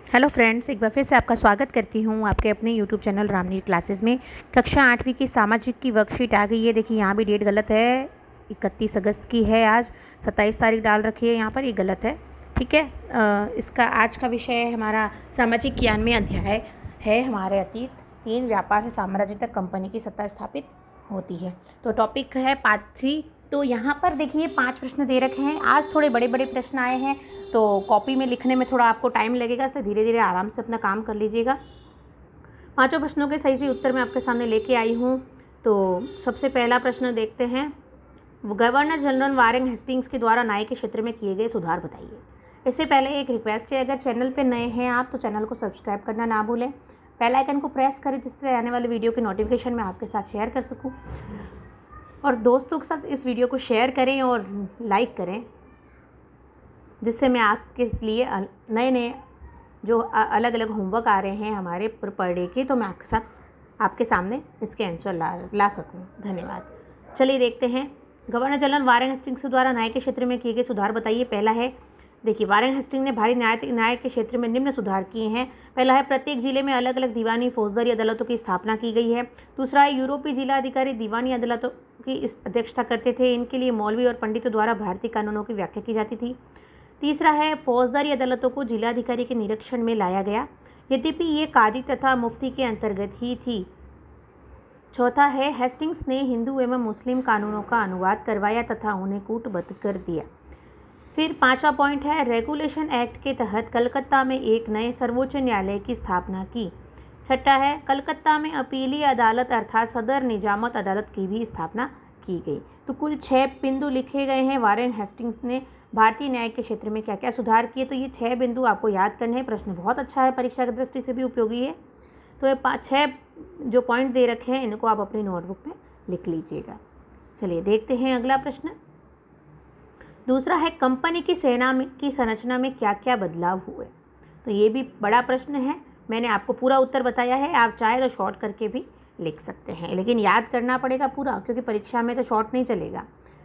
Hello friends, एक बार फिर से आपका स्वागत करती हूँ आपके अपने यूट्यूब चैनल रामनीत क्लासेस में। कक्षा 8वीं की सामाजिक की वर्कशीट आ गई है। देखिए यहाँ भी डेट गलत है, 31 अगस्त की है आज, 27 तारीख डाल रखी है यहाँ पर, ये गलत है। ठीक है। इसका आज का विषय हमारा सामाजिक ज्ञान में अध्याय है हमारे अतीत। 3 व्यापार से साम्राज्य तक कंपनी की सत्ता स्थापित होती है। तो टॉपिक है पार्ट 3। तो यहाँ पर देखिए 5 प्रश्न दे रखे हैं। आज थोड़े बड़े बड़े प्रश्न आए हैं, तो कॉपी में लिखने में थोड़ा आपको टाइम लगेगा, इससे धीरे धीरे आराम से अपना काम कर लीजिएगा। 5 प्रश्नों के सही उत्तर मैं आपके सामने लेके आई हूँ। तो सबसे पहला प्रश्न देखते हैं। गवर्नर जनरल वारेन हेस्टिंग्स के द्वारा न्याय के क्षेत्र में किए गए सुधार बताइए। इससे पहले एक रिक्वेस्ट है, अगर चैनल पर नए हैं आप तो चैनल को सब्सक्राइब करना ना भूलें, बेल आइकन को प्रेस करें जिससे आने वाले वीडियो की नोटिफिकेशन मैं आपके साथ शेयर कर सकूँ, और दोस्तों के साथ इस वीडियो को शेयर करें और लाइक करें, जिससे मैं आपके लिए नए नए जो अलग अलग होमवर्क आ रहे हैं हमारे पर डे के, तो मैं आपके सामने इसके आंसर ला सकूं। धन्यवाद। चलिए देखते हैं। गवर्नर जनरल वारेन हेस्टिंग्स द्वारा न्याय के क्षेत्र में किए गए सुधार बताइए। पहला है, देखिए वारेन हेस्टिंग्स ने भारी न्याय के क्षेत्र में निम्न सुधार किए हैं। पहला है, प्रत्येक जिले में अलग अलग दीवानी फौजदारी अदालतों की स्थापना की गई है। दूसरा है, यूरोपीय जिला अधिकारी दीवानी अदालतों की अध्यक्षता करते थे। इनके लिए मौलवी और पंडितों द्वारा भारतीय कानूनों की व्याख्या की जाती थी। तीसरा है, फौजदारी अदालतों को जिलाधिकारी के निरीक्षण में लाया गया, यद्यपि ये काजी तथा मुफ्ती के अंतर्गत ही थी। चौथा है, हेस्टिंग्स ने हिंदू एवं मुस्लिम कानूनों का अनुवाद करवाया तथा उन्हें कूटबद्ध कर दिया। फिर 5वां पॉइंट है, रेगुलेशन एक्ट के तहत कलकत्ता में एक नए सर्वोच्च न्यायालय की स्थापना की। छठा है, कलकत्ता में अपीलीय अदालत अर्थात सदर निजामत अदालत की भी स्थापना की गई। तो कुल 6 बिंदु लिखे गए हैं, वारेन हेस्टिंग्स ने भारतीय न्याय के क्षेत्र में क्या क्या सुधार किए। तो ये 6 बिंदु आपको याद करने हैं। प्रश्न बहुत अच्छा है, परीक्षा की दृष्टि से भी उपयोगी है। तो ये 6 जो पॉइंट दे रखे हैं इनको आप अपनी नोटबुक में लिख लीजिएगा। चलिए देखते हैं अगला प्रश्न। दूसरा है, कंपनी की सेना की संरचना में क्या क्या बदलाव हुए। तो ये भी बड़ा प्रश्न है। मैंने आपको पूरा उत्तर बताया है, आप चाहे तो शॉर्ट करके भी लिख सकते हैं, लेकिन याद करना पड़ेगा पूरा, क्योंकि परीक्षा में तो शॉर्ट नहीं चलेगा।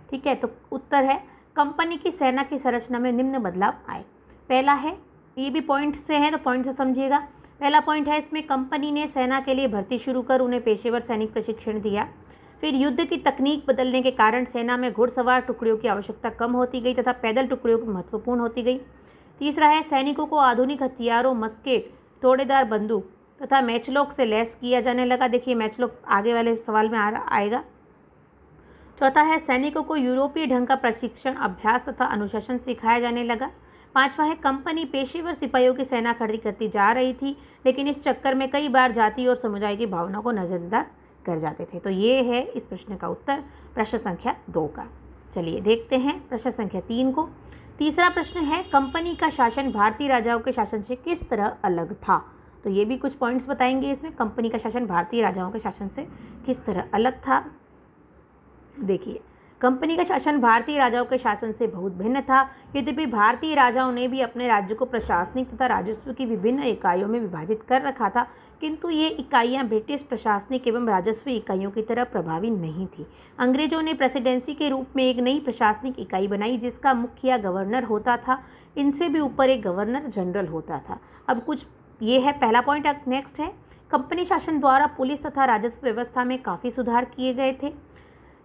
ठीक है। तो उत्तर है, कंपनी की सेना की संरचना में निम्न बदलाव आए। पहला है, ये भी पॉइंट से है तो पॉइंट से समझिएगा। पहला पॉइंट है, इसमें कंपनी ने सेना के लिए भर्ती शुरू कर उन्हें पेशेवर सैनिक प्रशिक्षण दिया। फिर युद्ध की तकनीक बदलने के कारण सेना में घुड़सवार टुकड़ियों की आवश्यकता कम होती गई तथा पैदल टुकड़ियों की महत्वपूर्ण होती गई। तीसरा है, सैनिकों को आधुनिक हथियारों, मस्केट, तोड़ेदार बंदूक तथा मैचलॉक से लैस किया जाने लगा। देखिए मैचलॉक आगे वाले सवाल में आएगा। चौथा है, सैनिकों को यूरोपीय ढंग का प्रशिक्षण, अभ्यास तथा अनुशासन सिखाया जाने लगा। पांचवा है, कंपनी पेशेवर सिपाहियों की सेना खड़ी करती जा रही थी, लेकिन इस चक्कर में कई बार जाति और समुदाय की भावना को नजरअंदाज कर जाते थे। तो ये है इस प्रश्न का उत्तर, प्रश्न संख्या 2 का। चलिए देखते हैं प्रश्न संख्या 3 को। तीसरा प्रश्न है, कंपनी का शासन भारतीय राजाओं के शासन से किस तरह अलग था। तो ये भी कुछ पॉइंट्स बताएंगे इसमें, कंपनी का शासन भारतीय राजाओं के शासन से किस तरह अलग था। देखिए, कंपनी का शासन भारतीय राजाओं के शासन से बहुत भिन्न था। यद्यपि भारतीय राजाओं ने भी अपने राज्य को प्रशासनिक तथा राजस्व की विभिन्न इकाइयों में विभाजित कर रखा था, किंतु ये इकाइयां ब्रिटिश प्रशासनिक एवं राजस्व इकाइयों की तरह प्रभावी नहीं थी। अंग्रेजों ने प्रेसिडेंसी के रूप में एक नई प्रशासनिक इकाई बनाई जिसका मुखिया गवर्नर होता था। इनसे भी ऊपर एक गवर्नर जनरल होता था। अब कुछ ये है पहला पॉइंट। नेक्स्ट है, कंपनी शासन द्वारा पुलिस तथा राजस्व व्यवस्था में काफ़ी सुधार किए गए थे।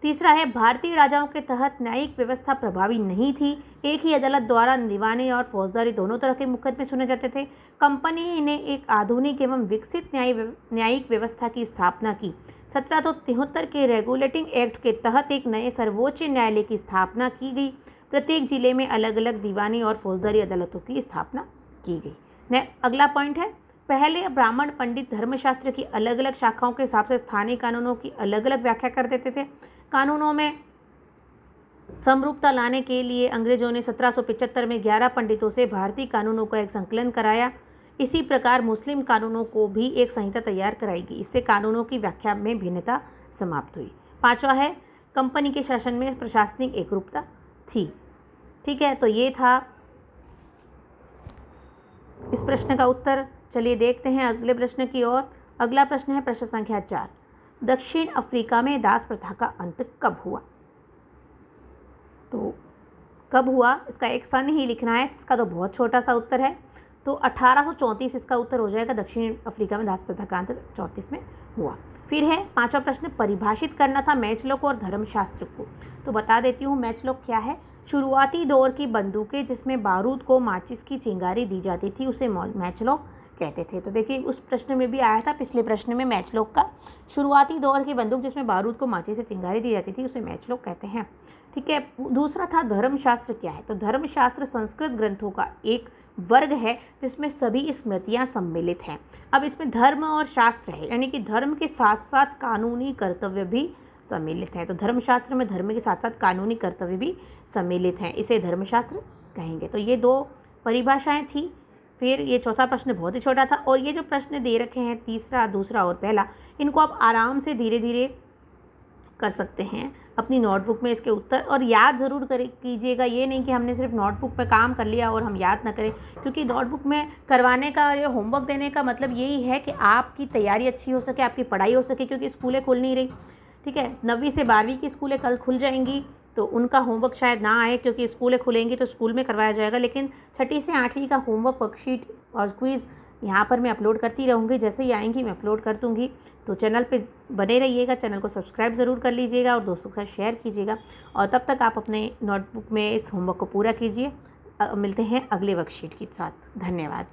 तीसरा है, भारतीय राजाओं के तहत न्यायिक व्यवस्था प्रभावी नहीं थी। एक ही अदालत द्वारा दीवानी और फौजदारी दोनों तरह के मुकदमे सुने जाते थे। कंपनी ने एक आधुनिक एवं विकसित न्यायिक व्यवस्था की स्थापना की। 1773 के रेगुलेटिंग एक्ट के तहत एक नए सर्वोच्च न्यायालय की स्थापना की गई। प्रत्येक जिले में अलग अलग दीवानी और फौजदारी अदालतों की स्थापना की गई। अगला पॉइंट है, पहले ब्राह्मण पंडित धर्मशास्त्र की अलग अलग शाखाओं के हिसाब से स्थानीय कानूनों की अलग अलग व्याख्या कर देते थे। कानूनों में समरूपता लाने के लिए अंग्रेजों ने 1775 में 11 पंडितों से भारतीय कानूनों का एक संकलन कराया। इसी प्रकार मुस्लिम कानूनों को भी एक संहिता तैयार कराई गई। इससे कानूनों की व्याख्या में भिन्नता समाप्त हुई। पांचवा है, कंपनी के शासन में प्रशासनिक एकरूपता थी। ठीक है, तो ये था इस प्रश्न का उत्तर। चलिए देखते हैं अगले प्रश्न की ओर। अगला प्रश्न है प्रश्न संख्या 4। दक्षिण अफ्रीका में दास प्रथा का अंत कब हुआ। तो कब हुआ इसका एक सन ही लिखना है, इसका तो बहुत छोटा सा उत्तर है। तो 1834 इसका उत्तर हो जाएगा। दक्षिण अफ्रीका में दास प्रथा का अंत 34 में हुआ। फिर है 5वां प्रश्न, परिभाषित करना था मैचलॉक और धर्मशास्त्र को। तो बता देती हूँ मैचलॉक क्या है। शुरुआती दौर की बंदूकें जिसमें बारूद को माचिस की चिंगारी दी जाती थी उसे मैचलॉक कहते थे। तो देखिए उस प्रश्न में भी आया था, पिछले प्रश्न में, मैचलॉक का। शुरुआती दौर की बंदूक जिसमें बारूद को माचिस से चिंगारी दी जाती थी उसे मैचलॉक कहते हैं। ठीक है। दूसरा था धर्मशास्त्र क्या है। तो धर्मशास्त्र संस्कृत ग्रंथों का एक वर्ग है जिसमें सभी स्मृतियां सम्मिलित हैं। अब इसमें धर्म और शास्त्र है, यानी कि धर्म के साथ साथ कानूनी कर्तव्य भी सम्मिलित हैं। तो धर्मशास्त्र में धर्म के साथ साथ कानूनी कर्तव्य भी सम्मिलित हैं, इसे धर्मशास्त्र कहेंगे। तो ये 2 परिभाषाएं थी। फिर ये चौथा प्रश्न बहुत ही छोटा था, और ये जो प्रश्न दे रखे हैं तीसरा, दूसरा और पहला, इनको आप आराम से धीरे धीरे कर सकते हैं अपनी नोटबुक में इसके उत्तर, और याद ज़रूर कीजिएगा। ये नहीं कि हमने सिर्फ नोटबुक पे काम कर लिया और हम याद ना करें, क्योंकि नोटबुक में करवाने का, ये होमवर्क देने का मतलब यही है कि आपकी तैयारी अच्छी हो सके, आपकी पढ़ाई हो सके, क्योंकि स्कूलें खुल नहीं रही। ठीक है। 9वीं से 12वीं की स्कूलें कल खुल जाएंगी, तो उनका होमवर्क शायद ना आए, क्योंकि स्कूलें खुलेंगी तो स्कूल में करवाया जाएगा। लेकिन 6ठी से 8वीं का होमवर्क, वर्कशीट और क्विज़ यहाँ पर मैं अपलोड करती रहूँगी। जैसे ही आएंगी मैं अपलोड कर दूँगी। तो चैनल पे बने रहिएगा, चैनल को सब्सक्राइब ज़रूर कर लीजिएगा और दोस्तों के साथ शेयर कीजिएगा। और तब तक आप अपने नोटबुक में इस होमवर्क को पूरा कीजिए। मिलते हैं अगले वर्कशीट के साथ। धन्यवाद।